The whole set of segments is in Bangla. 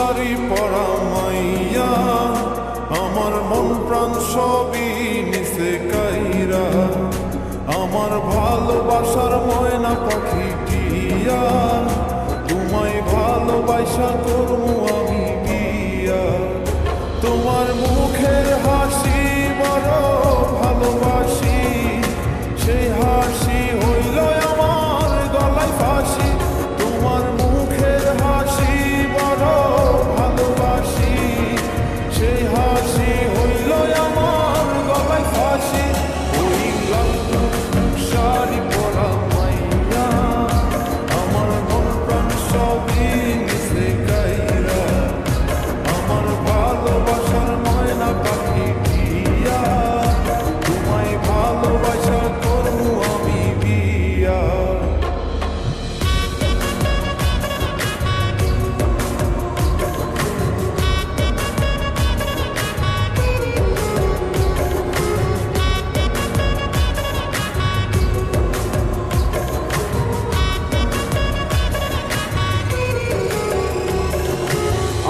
শাড়ি পরা মাইয়া, আমার মন প্রাণ সবই নিচে কাইরা, আমার ভালোবাসার ময়না পাখি টিয়া, তোমায় ভালোবাসা করবো আমি বিয়া। তোমার মুখের হাসি বড় ভালোবাসি, সেই হাসি হইল আমার গলায় ফাঁসি। তোমার মুখের হাসি বড় ভালোবাসি, সেই হাসি হইল আমার গলায় ফাঁসি। ওই লাল শাড়ি পরা মাইয়া, আমার মন প্রাণ সবই নিচে কাইরা, আমার ভালোবাসার ময়না পাখি টিয়া, তোমায় ভালোবাসা করবো আমি বিয়া।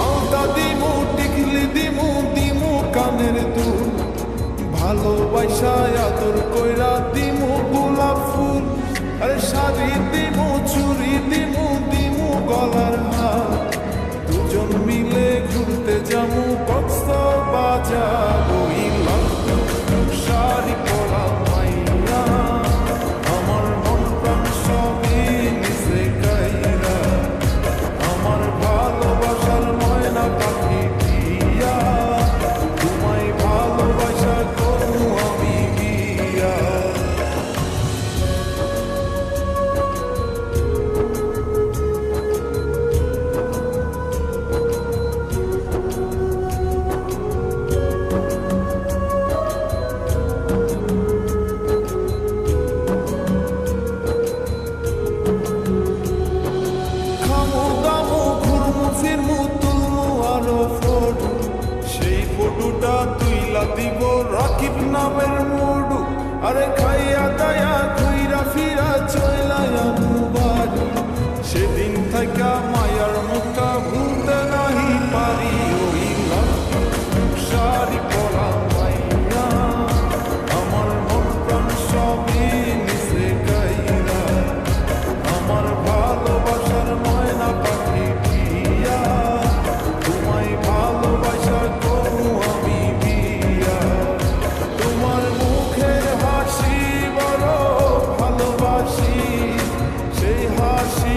আলতা দিমু টিকলি দিমু দিমু কানের দুল, ভালোবাসা আদর কইরা দিমু গোলাপ ফুল। আরে শাড়ি দিমু চুড়ি দিমু দিমু গলার হার, দুজন মিলে ঘুরতে যামু কক্সবাজার। ওই লাল শাড়ি পরা মাইয়া, আমার মন প্রাণ সবই নিচে কাইরা, আমার ভালোবাসার ময়না পাখি টিয়া, তোমায় ভালোবাসা করবো আমি বিয়া। খামু দামু ঘুরমু ফিরমু তুলমু আরো ফটো, সেই ফটোটা তুইলা দিব রাকিব নামের মুডু। আরে খাইয়া দায়া ঘুইরা ফিরা চইলা আমু বাড়ি, সেদিন থাইকা মায়ার মুখটা ভুলতে নাহি পারি। ওই লাল শাড়ি পরা মাইয়া, আমার মন প্রাণ সবই নিচে কাইরা, আমার ভালোবাসার ময়না পাখি টিয়া, তোমায় ভালোবাসা করবো আমি বিয়া। তোমার মুখের হাসি বড় ভালোবাসি, সেই হাসি